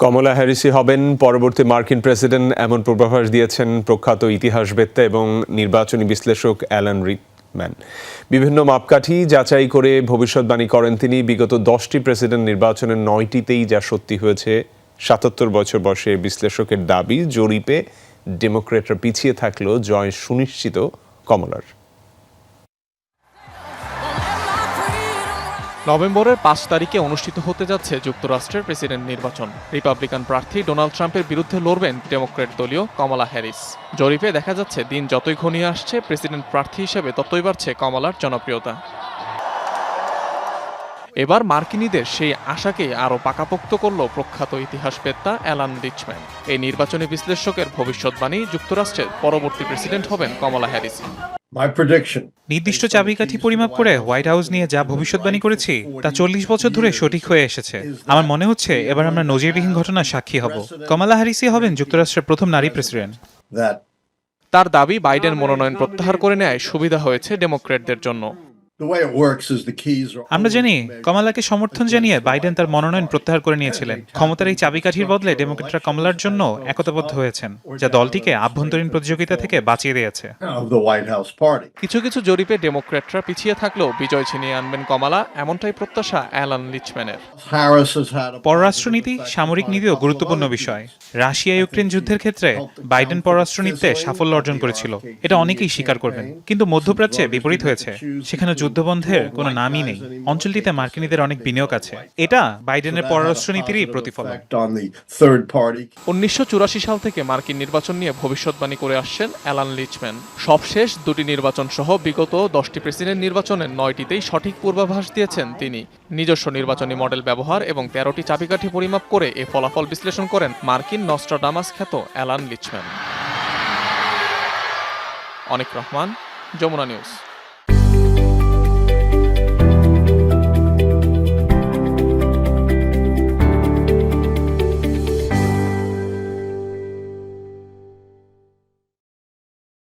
কমলা হ্যারিসই হবেন পরবর্তী মার্কিন প্রেসিডেন্ট, এমন পূর্বাভাস দিয়েছেন প্রখ্যাত ইতিহাসবেত্তা এবং নির্বাচনী বিশ্লেষক অ্যালান রিকম্যান। বিভিন্ন মাপকাঠি যাচাই করে ভবিষ্যৎবাণী করেন তিনি। বিগত 10টি প্রেসিডেন্ট নির্বাচনের 9টিতেই যা সত্যি হয়েছে। 77 বছর বয়সে বিশ্লেষকের দাবি, জরিপে ডেমোক্রেটরা পিছিয়ে থাকলেও জয় সুনিশ্চিত কমলার। নভেম্বরের 5 তারিখে অনুষ্ঠিত হতে যাচ্ছে যুক্তরাষ্ট্রের প্রেসিডেন্ট নির্বাচন। রিপাবলিকান প্রার্থী ডোনাল্ড ট্রাম্পের বিরুদ্ধে লড়বেন ডেমোক্র্যাট দলীয় কমলা হ্যারিস। জরিপে দেখা যাচ্ছে দিন যতই ঘনিয়ে আসছে, প্রেসিডেন্ট প্রার্থী হিসেবে ততই বাড়ছে কমলার জনপ্রিয়তা। এবার মার্কিনীদের সেই আশাকে আরও পাকাপোক্ত করল প্রখ্যাত ইতিহাসবেত্তা অ্যালান রিচম্যান। এই নির্বাচনী বিশ্লেষকের ভবিষ্যৎবাণী, যুক্তরাষ্ট্রের পরবর্তী প্রেসিডেন্ট হবেন কমলা হ্যারিস। নির্দিষ্ট চাবিকাঠি পরিমাপ করে হোয়াইট হাউস নিয়ে যা ভবিষ্যৎবাণী করেছি তা 40 বছর ধরে সঠিক হয়ে এসেছে। আমার মনে হচ্ছে এবার আমরা নজিরবিহীন ঘটনার সাক্ষী হব। কমলা হ্যারিসই হবেন যুক্তরাষ্ট্রের প্রথম নারী প্রেসিডেন্ট। তার দাবি, বাইডেন মনোনয়ন প্রত্যাহার করে নেয় সুবিধা হয়েছে ডেমোক্র্যাটদের জন্য। আমরা জানি কমলাকে সমর্থন জানিয়ে বাইডেন তার মনোনয়ন প্রত্যাহার করে নিয়েছিলেন। ক্ষমতার এই চাবিকাঠির বদলে ডেমোক্রেটরা কমলার জন্য একতাবদ্ধ হয়েছেন, যা দলটিকে আভ্যন্তরীণ প্রতিযোগিতা থেকে বাঁচিয়ে দিয়েছে। কিছু কিছু জরিপে ডেমোক্র্যাটরা পিছিয়ে থাকলেও বিজয় ছিনিয়ে আনবেন কমলা, এমনটাই প্রত্যাশা অ্যালান রিচম্যানের। পররাষ্ট্রনীতি, সামরিক নীতিও গুরুত্বপূর্ণ বিষয়। রাশিয়া ইউক্রেন যুদ্ধের ক্ষেত্রে বাইডেন পররাষ্ট্রনীতিতে সাফল্য অর্জন করেছিল, এটা অনেকেই স্বীকার করবেন। কিন্তু মধ্যপ্রাচ্যে বিপরীত হয়েছে, সেখানে যুদ্ধবন্ধের কোনো নামই নেই। অঞ্চলটিতে মার্কিনীদের অনেক বিনিয়োগ আছে। এটা বাইডেনের পররাষ্ট্রনীতিরই প্রতিফলন। 1984 সাল থেকে মার্কিন নির্বাচন নিয়ে ভবিষ্যৎবাণী করে আসছেন অ্যালান রিচম্যান। সবশেষ দুটি নির্বাচন সহ বিগত 10টি প্রেসিডেন্ট নির্বাচনের 9টিতেই সঠিক পূর্বাভাস দিয়েছেন তিনি। নিজস্ব নির্বাচনী মডেল ব্যবহার এবং 13টি চাবিকাঠি পরিমাপ করে এ ফলাফল বিশ্লেষণ করেন মার্কিন নস্ট্রাডামাস খ্যাত অ্যালান রিচম্যান। অনিক রহমান, যমুনা নিউজ।